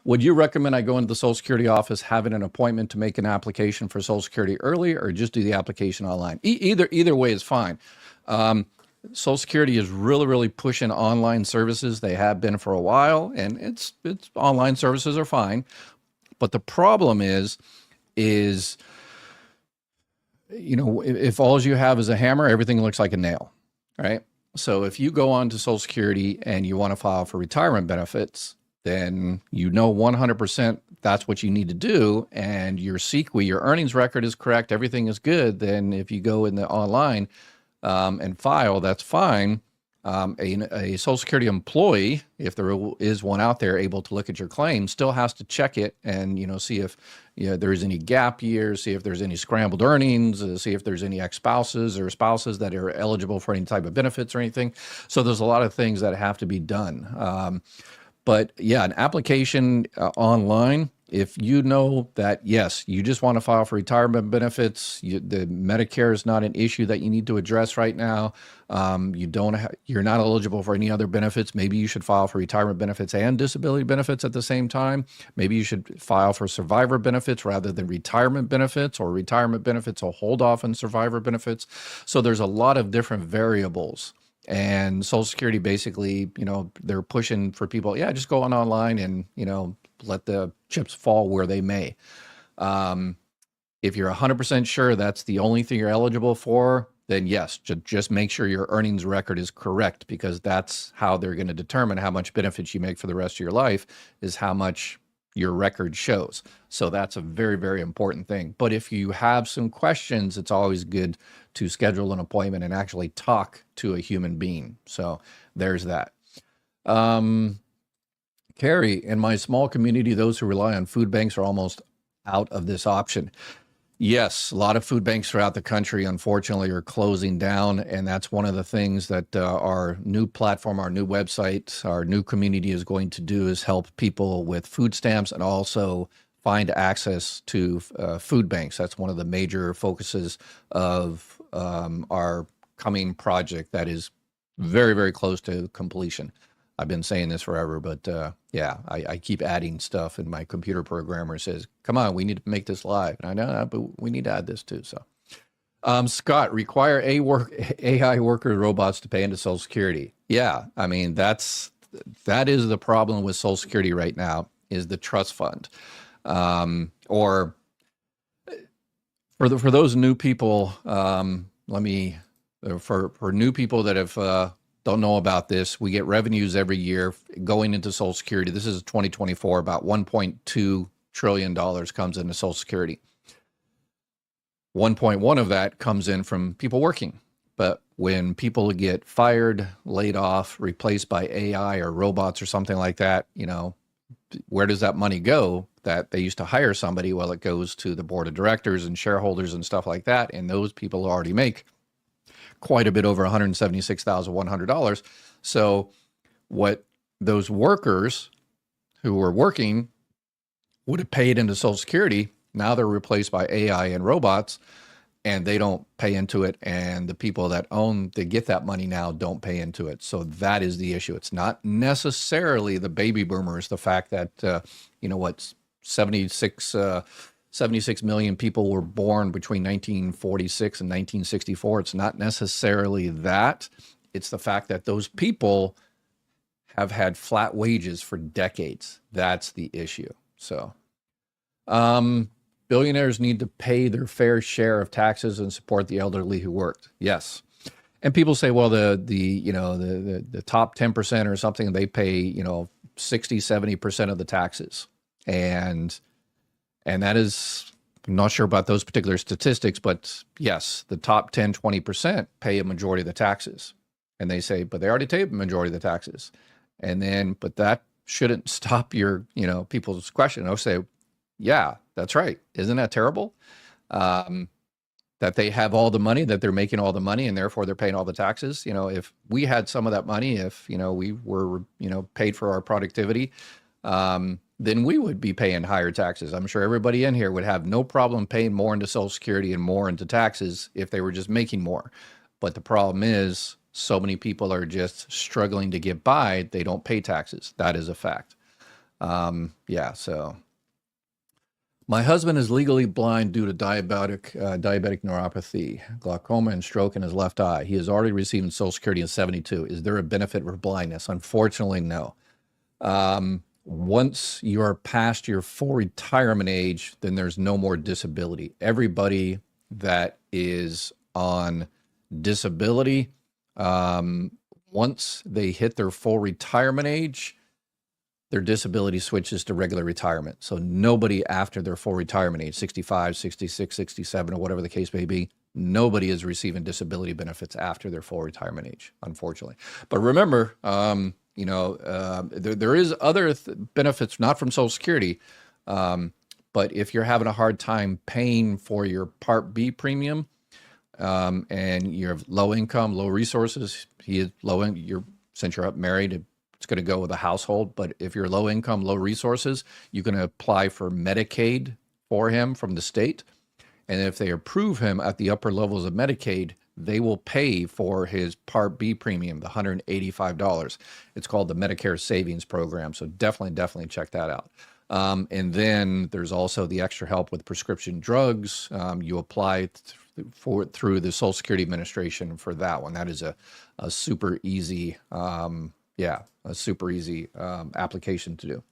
Would you recommend I go into the Social Security office, having an appointment to make an application for Social Security early, or just do the application online? Either way is fine. Social Security is really pushing online services. They have been for a while, and it's online services are fine. But the problem is if all you have is a hammer, everything looks like a nail, right? So if you go on to Social Security and you want to file for retirement benefits, then 100% that's what you need to do, and your CEQA, your earnings record is correct, everything is good. Then if you go in the online and file, that's fine. A Social Security employee, if there is one out there able to look at your claim, still has to check it and see if there's any gap years, see if there's any scrambled earnings, see if there's any ex-spouses or spouses that are eligible for any type of benefits or anything. So there's a lot of things that have to be done. But yeah, an application online, if you know that, yes, you just want to file for retirement benefits, the Medicare is not an issue that you need to address right now. You're not eligible for any other benefits. Maybe you should file for retirement benefits and disability benefits at the same time. Maybe you should file for survivor benefits rather than retirement benefits, or retirement benefits will hold off on survivor benefits. So there's a lot of different variables. And Social Security basically, they're pushing for people, yeah, just go online and, let the chips fall where they may. If you're 100% sure that's the only thing you're eligible for, then yes, just make sure your earnings record is correct, because that's how they're going to determine how much benefits you make for the rest of your life, is how much your record shows. So that's a very important thing. But if you have some questions, it's always good to schedule an appointment and actually talk to a human being. So there's that. Carrie, in my small community, those who rely on food banks are almost out of this option. Yes, a lot of food banks throughout the country, unfortunately, are closing down. And that's one of the things that our new platform, our new website, our new community is going to do, is help people with food stamps and also find access to food banks. That's one of the major focuses of our coming project that is very close to completion. I've been saying this forever, but yeah, I keep adding stuff, and my computer programmer says, come on, we need to make this live. And I know, but we need to add this too. So, Scott, require AI worker robots to pay into Social Security. Yeah, I mean, that is the problem with Social Security right now, is the trust fund. Or for those new people, for new people that have don't know about this, we get revenues every year going into Social Security. This is 2024, about $1.2 trillion comes into Social Security. 1.1 of that comes in from people working. But when people get fired, laid off, replaced by AI or robots or something like that, where does that money go that they used to hire somebody? Well, it goes to the board of directors and shareholders and stuff like that. And those people already make quite a bit over $176,100. So what those workers who were working would have paid into Social Security, now they're replaced by AI and robots, and they don't pay into it. And the people that get that money now don't pay into it. So that is the issue. It's not necessarily the baby boomers, the fact that, 76 million people were born between 1946 and 1964. It's not necessarily that. It's the fact that those people have had flat wages for decades. That's the issue. So, billionaires need to pay their fair share of taxes and support the elderly who worked. Yes. And people say, well, the top 10% or something, they pay, 60, 70% of the taxes. And that is, I'm not sure about those particular statistics, but yes, the top 10, 20% pay a majority of the taxes. And they say, but they already pay a majority of the taxes. And then, but that shouldn't stop your, people's question. They'll say, yeah, that's right. Isn't that terrible? That they have all the money, that they're making all the money, and therefore they're paying all the taxes. If we had some of that money, if, we were, paid for our productivity, then we would be paying higher taxes. I'm sure everybody in here would have no problem paying more into Social Security and more into taxes if they were just making more. But the problem is, so many people are just struggling to get by. They don't pay taxes. That is a fact. Yeah, so my husband is legally blind due to diabetic neuropathy, glaucoma, and stroke in his left eye. He is already receiving Social Security in 72. Is there a benefit for blindness? Unfortunately, no. Once you're past your full retirement age, then there's no more disability. Everybody that is on disability, once they hit their full retirement age, their disability switches to regular retirement. So nobody after their full retirement age, 65, 66, 67, or whatever the case may be, nobody is receiving disability benefits after their full retirement age, unfortunately. But remember, there is other benefits, not from Social Security, but if you're having a hard time paying for your Part B premium, and you're low income, low resources, since you're up married, it's going to go with a household. But if you're low income, low resources, you can apply for Medicaid for him from the state. And if they approve him at the upper levels of Medicaid, they will pay for his Part B premium, the $185. It's called the Medicare Savings Program. So definitely check that out. And then there's also the extra help with prescription drugs. You apply through the Social Security Administration for that one. That is a super easy, application to do.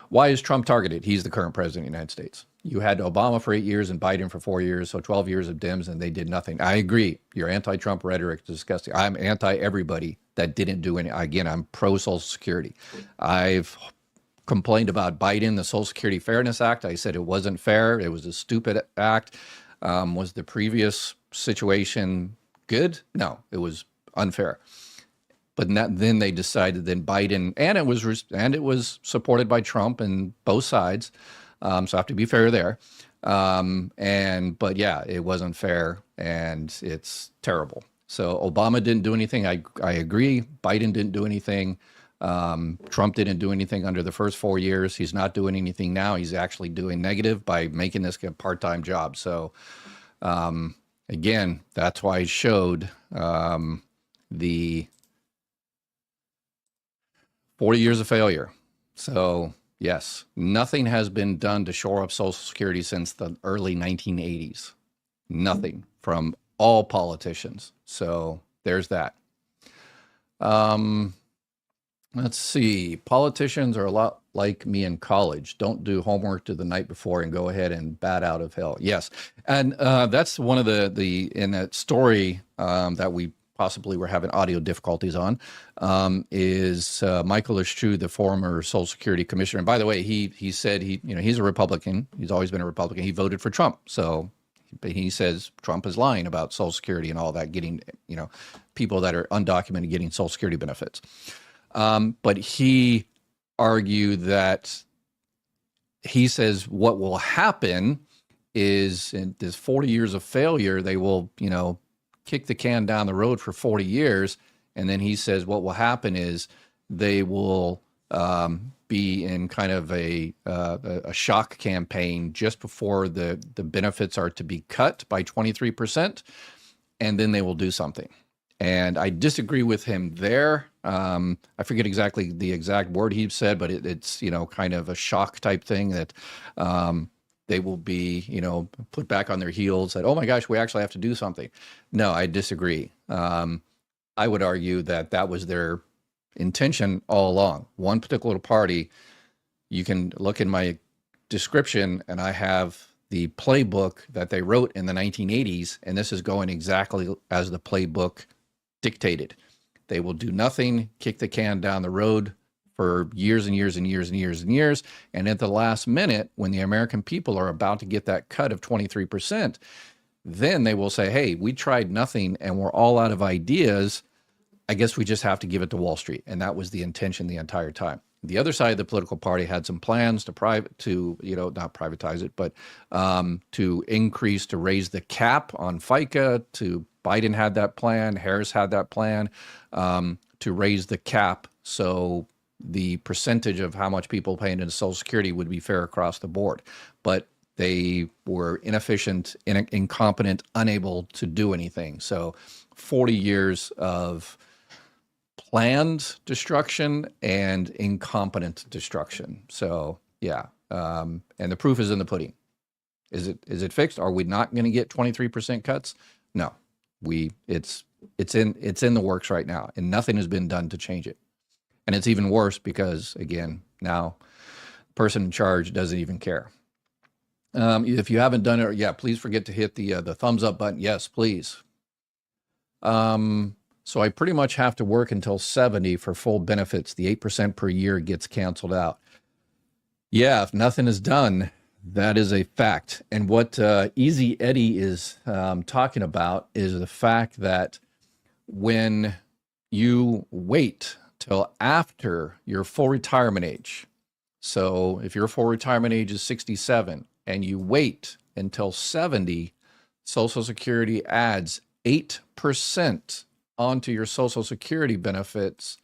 Why is Trump targeted? He's the current president of the United States. You had Obama for 8 years and Biden for 4 years, so 12 years of Dems, and they did nothing. I agree. Your anti-Trump rhetoric is disgusting. I'm anti-everybody that didn't do any. Again, I'm pro-Social Security. I've complained about Biden, the Social Security Fairness Act. I said it wasn't fair. It was a stupid act. Was the previous situation good? No, it was unfair. But then they decided, then Biden, and it was supported by Trump and both sides. So I have to be fair there. But yeah, it wasn't fair and it's terrible. So Obama didn't do anything. I agree. Biden didn't do anything. Trump didn't do anything under the first 4 years. He's not doing anything now. He's actually doing negative by making this a part-time job. So again, that's why I showed the 40 years of failure. So yes, nothing has been done to shore up Social Security since the early 1980s. Nothing from all politicians. So there's that. Let's see. Politicians are a lot like me in college. Don't do homework to the night before and go ahead and bat out of hell. Yes. And that's one of the in that story that we possibly were having audio difficulties on, is Michael Eschew, the former Social Security Commissioner. And by the way, he said he's a Republican. He's always been a Republican. He voted for Trump. So he says Trump is lying about Social Security and all that, getting, people that are undocumented getting Social Security benefits. But he argued that he says what will happen is in this 40 years of failure, they will, kick the can down the road for 40 years. And then he says what will happen is they will be in kind of a shock campaign just before the benefits are to be cut by 23%, and then they will do something. And I disagree with him there. I forget exactly the exact word he said, but it's kind of a shock type thing that they will be put back on their heels. That, oh my gosh, we actually have to do something. No, I disagree. I would argue that was their intention all along. One particular party, you can look in my description, and I have the playbook that they wrote in the 1980s, and this is going exactly as the playbook dictated. They will do nothing, kick the can down the road for years and years and years and years and years. And at the last minute, when the American people are about to get that cut of 23%, then they will say, hey, we tried nothing and we're all out of ideas. I guess we just have to give it to Wall Street. And that was the intention the entire time. The other side of the political party had some plans to not privatize it, but to increase, to raise the cap on FICA. Biden had that plan, Harris had that plan, to raise the cap so the percentage of how much people paying into Social Security would be fair across the board. But they were inefficient, incompetent, unable to do anything. So 40 years of planned destruction and incompetent destruction. So yeah, and the proof is in the pudding. Is it fixed? Are we not going to get 23% cuts? No, it's in the works right now, and nothing has been done to change it. And it's even worse because, again, now the person in charge doesn't even care. If you haven't done it, yeah, please forget to hit the thumbs up button. Yes, please. So I pretty much have to work until 70 for full benefits. The 8% per year gets canceled out. Yeah, if nothing is done, that is a fact. And what Easy Eddie is talking about is the fact that when you wait till after your full retirement age, so if your full retirement age is 67 and you wait until 70, Social Security adds 8% onto your Social Security benefits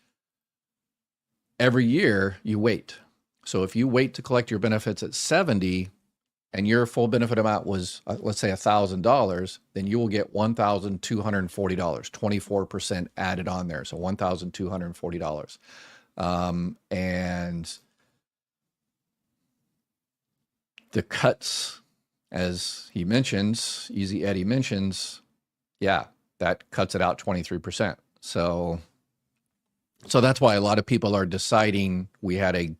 every year you wait. So if you wait to collect your benefits at 70 and your full benefit amount was, let's say $1,000, then you will get $1,240, 24% added on there. So $1,240. And the cuts, as he mentions, Easy Eddie mentions, yeah, that cuts it out 23%. So that's why a lot of people are deciding. We had a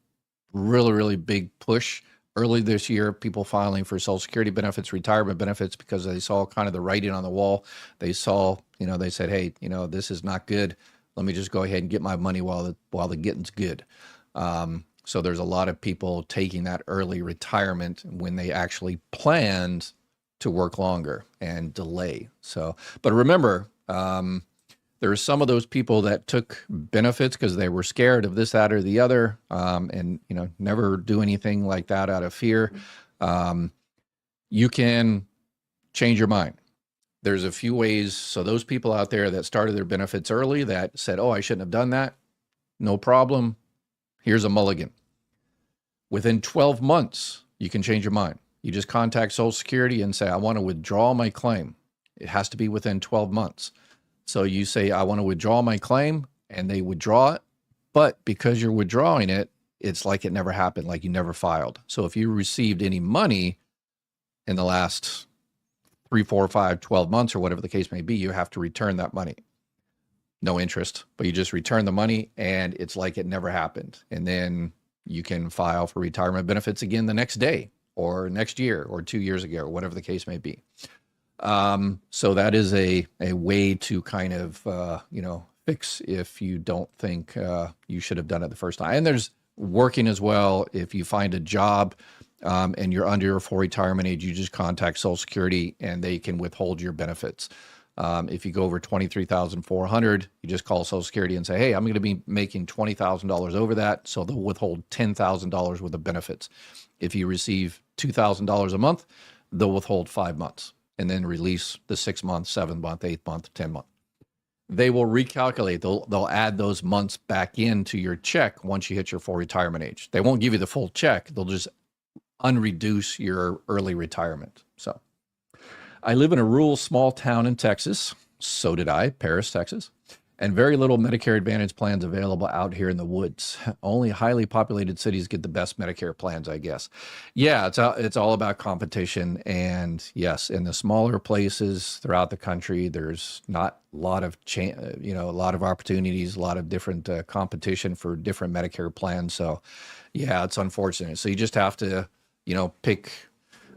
really, really big push early this year, people filing for Social Security benefits, retirement benefits, because they saw kind of the writing on the wall. They saw, they said, hey, this is not good. Let me just go ahead and get my money while the getting's good. So there's a lot of people taking that early retirement when they actually planned to work longer and delay. So, but remember, there are some of those people that took benefits because they were scared of this, that, or the other, and never do anything like that out of fear. You can change your mind. There's a few ways. So those people out there that started their benefits early that said, "Oh, I shouldn't have done that," no problem. Here's a mulligan. Within 12 months, you can change your mind. You just contact Social Security and say, "I want to withdraw my claim." It has to be within 12 months. So you say, "I want to withdraw my claim," and they withdraw it. But because you're withdrawing it, it's like it never happened, like you never filed. So if you received any money in the last 3, 4, 5, 12 months, or whatever the case may be, you have to return that money. No interest, but you just return the money and it's like it never happened. And then you can file for retirement benefits again the next day or next year or 2 years ago, or whatever the case may be. So that is a way to kind of, fix if you don't think you should have done it the first time. And there's working as well. If you find a job and you're under your full retirement age, you just contact Social Security and they can withhold your benefits. If you go over $23,400, you just call Social Security and say, "Hey, I'm going to be making $20,000 over that." So they'll withhold $10,000 worth of benefits. If you receive $2,000 a month, they'll withhold 5 months and then release the 6 month, 7 month, 8 month, 10 month. They will recalculate. They'll add those months back into your check once you hit your full retirement age. They won't give you the full check. They'll just unreduce your early retirement. So I live in a rural small town in Texas. So did I, Paris, Texas. And very little Medicare Advantage plans available out here in the woods. Only highly populated cities get the best Medicare plans, I guess. Yeah, it's all about competition. And yes, in the smaller places throughout the country, there's not a lot of a lot of opportunities, a lot of different competition for different Medicare plans. So yeah, it's unfortunate. So you just have to, pick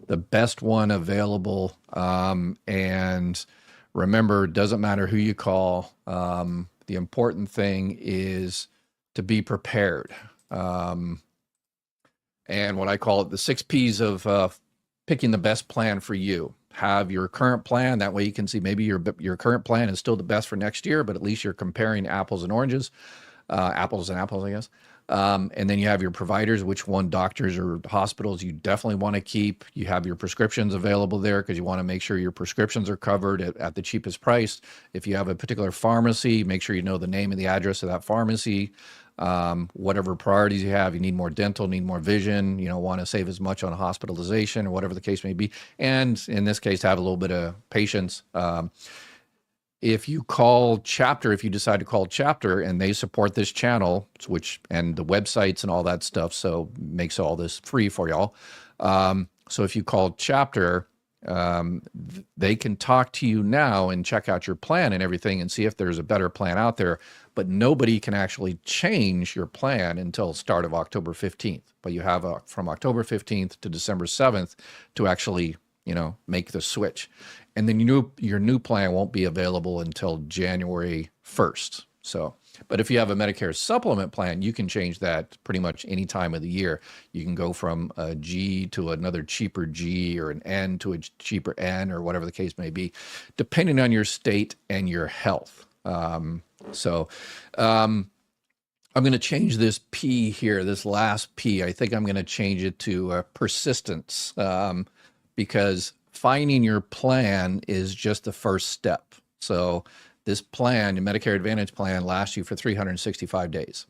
the best one available. And remember, it doesn't matter who you call. The important thing is to be prepared. And what I call it, the 6 Ps of picking the best plan for you. Have your current plan. That way you can see maybe your current plan is still the best for next year, but at least you're comparing apples and oranges, apples and apples, I guess. And then you have your providers, which one, doctors or hospitals you definitely want to keep. You have your prescriptions available there because you want to make sure your prescriptions are covered at the cheapest price. If you have a particular pharmacy, make sure you know the name and the address of that pharmacy. Whatever priorities you have, you need more dental, need more vision, want to save as much on hospitalization or whatever the case may be. And in this case, have a little bit of patience. If you call Chapter, if you decide to call Chapter and they support this channel, and the websites and all that stuff, so makes all this free for y'all. So if you call Chapter, they can talk to you now and check out your plan and everything and see if there's a better plan out there. But nobody can actually change your plan until start of October 15th. But you have from October 15th to December 7th to actually, make the switch. And then your new plan won't be available until January 1st. So, but if you have a Medicare supplement plan, you can change that pretty much any time of the year. You can go from a G to another cheaper G, or an N to a cheaper N, or whatever the case may be, depending on your state and your health. I'm going to change this P here, this last P. I think I'm going to change it to persistence, because finding your plan is just the first step. So this plan, the Medicare Advantage plan, lasts you for 365 days.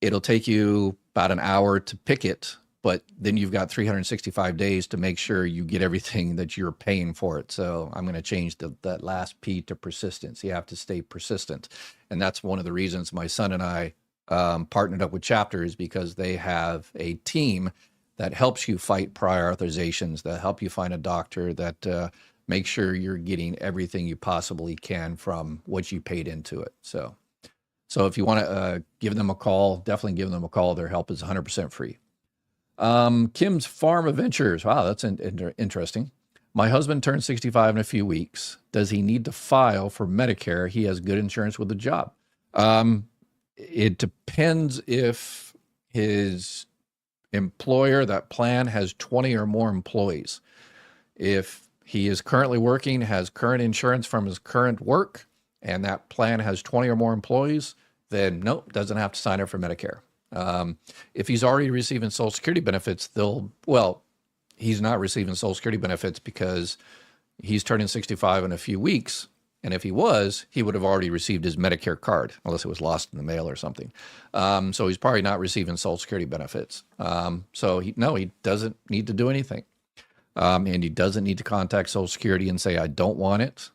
It'll take you about an hour to pick it, but then you've got 365 days to make sure you get everything that you're paying for it. So I'm going to change that last P to persistence. You have to stay persistent. And that's one of the reasons my son and I partnered up with Chapter, is because they have a team that helps you fight prior authorizations, that help you find a doctor, that make sure you're getting everything you possibly can from what you paid into it. So if you want to give them a call, definitely give them a call. Their help is 100% free. Kim's Farm Adventures. Wow, that's interesting. My husband turned 65 in a few weeks. Does he need to file for Medicare? He has good insurance with a job. It depends if his employer, that plan, has 20 or more employees. If he is currently working, has current insurance from his current work, and that plan has 20 or more employees, then nope, doesn't have to sign up for Medicare. If he's already receiving Social Security benefits, he's not receiving Social Security benefits because he's turning 65 in a few weeks. And if he was, he would have already received his Medicare card, unless it was lost in the mail or something. So he's probably not receiving Social Security benefits. He doesn't need to do anything. And he doesn't need to contact Social Security and say, I don't want it,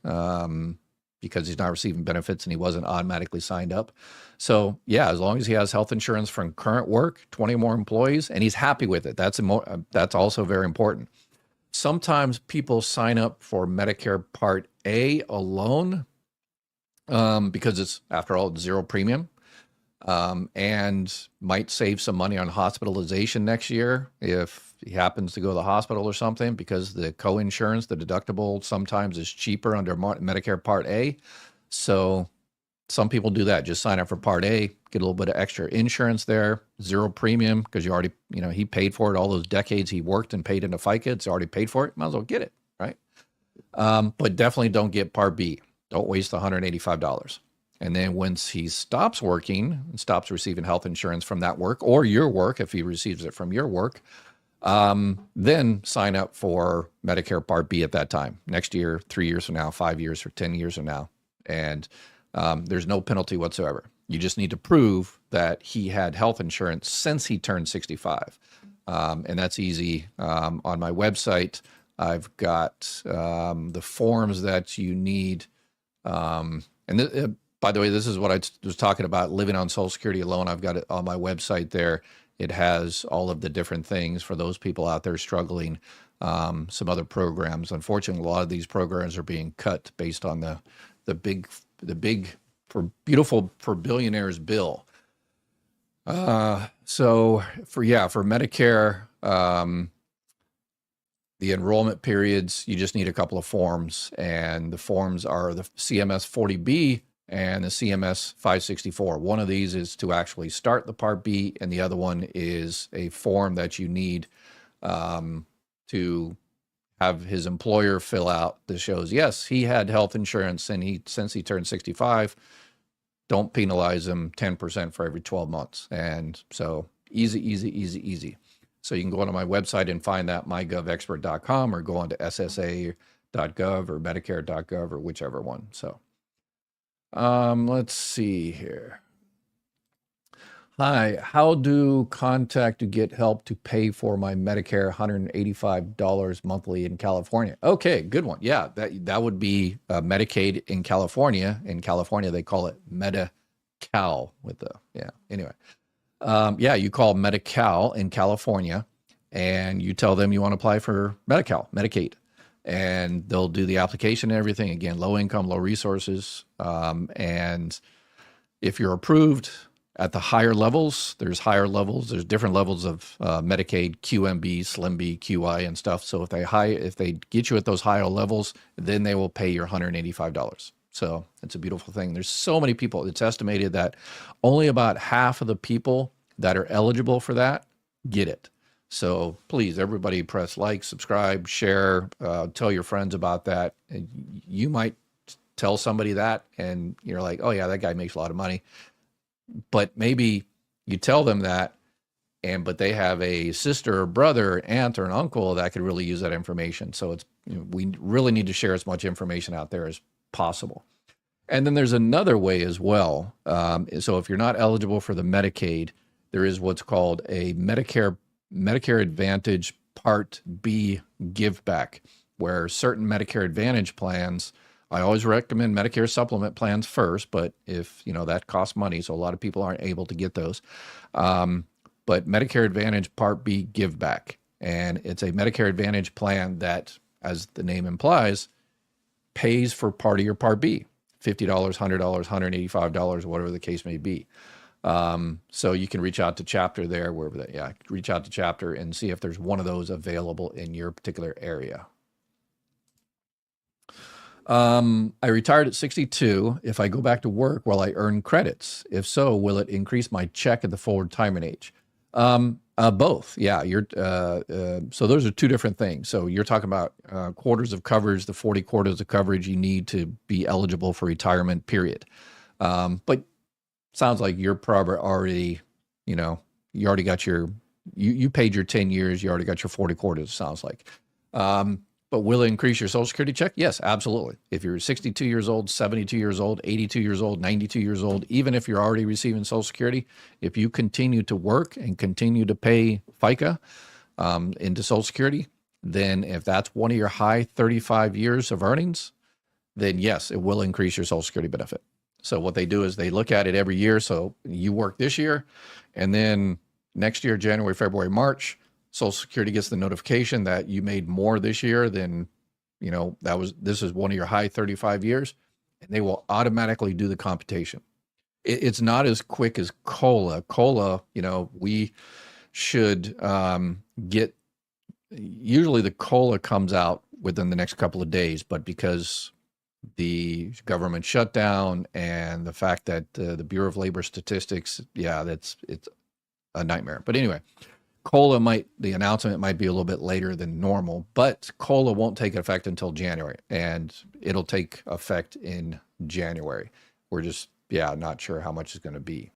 because he's not receiving benefits and he wasn't automatically signed up. So yeah, as long as he has health insurance from current work, 20 more employees, and he's happy with it, that's also very important. Sometimes people sign up for Medicare Part A alone, because it's, after all, zero premium, and might save some money on hospitalization next year if he happens to go to the hospital or something, because the co-insurance, the deductible, sometimes is cheaper under Medicare Part A. So some people do that, just sign up for Part A, get a little bit of extra insurance there, zero premium, because you already, he paid for it all those decades he worked and paid into FICA. It's already paid for it. Might as well get it, right? But definitely don't get Part B. Don't waste the $185. And then once he stops working and stops receiving health insurance from that work, or your work, if he receives it from your work, then sign up for Medicare Part B at that time, next year, 3 years from now, 5 years, or 10 years from now. And there's no penalty whatsoever. You just need to prove that he had health insurance since he turned 65. And that's easy. On my website, I've got the forms that you need. By the way, this is what I was talking about, living on Social Security alone. I've got it on my website there. It has all of the different things for those people out there struggling. Some other programs. Unfortunately, a lot of these programs are being cut based on the big for billionaires bill. So for Medicare, the enrollment periods, you just need a couple of forms, and the forms are the CMS 40B and the CMS 564. One of these is to actually start the Part B, and the other one is a form that you need to have his employer fill out that shows, yes, he had health insurance, and since he turned 65, don't penalize him 10% for every 12 months. And so easy. So you can go onto my website and find that, mygovexpert.com, or go on to ssa.gov or medicare.gov, or whichever one. So let's see here. Hi, how do contact to get help to pay for my Medicare $185 monthly in California? Okay, good one. Yeah, that would be Medicaid in California. In California, they call it Medi-Cal with the, yeah, anyway. Yeah, you call Medi-Cal in California and you tell them you want to apply for Medi-Cal, Medicaid, and they'll do the application and everything. Again, low income, low resources. And if you're approved at the higher levels, there's higher levels. There's different levels of Medicaid, QMB, Slim B, QI, and stuff. So if they get you at those higher levels, then they will pay your $185. So it's a beautiful thing. There's so many people. It's estimated that only about half of the people that are eligible for that get it. So please, everybody, press like, subscribe, share, tell your friends about that. And you might tell somebody that, and you're like, oh yeah, that guy makes a lot of money. But maybe you tell them that, but they have a sister or brother, aunt or an uncle that could really use that information. So it's, we really need to share as much information out there as possible. And then there's another way as well. So if you're not eligible for the Medicaid, there is what's called a Medicare Advantage Part B give back, where certain Medicare Advantage plans, I always recommend Medicare supplement plans first, but if, that costs money, so a lot of people aren't able to get those. But Medicare Advantage Part B give back, and it's a Medicare Advantage plan that, as the name implies, pays for part of your Part B, $50, $100, $185, whatever the case may be. So you can reach out to Chapter there, wherever that, yeah, reach out to Chapter and see if there's one of those available in your particular area. I retired at 62. If I go back to work, will I earn credits? If so, will it increase my check at the full retirement age? Both. Yeah. So those are two different things. So you're talking about quarters of coverage, the 40 quarters of coverage you need to be eligible for retirement, period. But sounds like you're probably already, you already got you paid your 10 years, you already got your 40 quarters, sounds like. But will it increase your Social Security check? Yes, absolutely. If you're 62 years old, 72 years old, 82 years old, 92 years old, even if you're already receiving Social Security, if you continue to work and continue to pay FICA into Social Security, then if that's one of your high 35 years of earnings, then yes, it will increase your Social Security benefit. So what they do is they look at it every year. So you work this year, and then next year, January, February, March, Social Security gets the notification that you made more this year than, this is one of your high 35 years, and they will automatically do the computation. It's not as quick as COLA. COLA, we should usually the COLA comes out within the next couple of days, but because the government shutdown and the fact that the Bureau of Labor Statistics, it's a nightmare. But anyway, COLA the announcement might be a little bit later than normal, but COLA won't take effect until January, and it'll take effect in January. We're just, not sure how much it's going to be.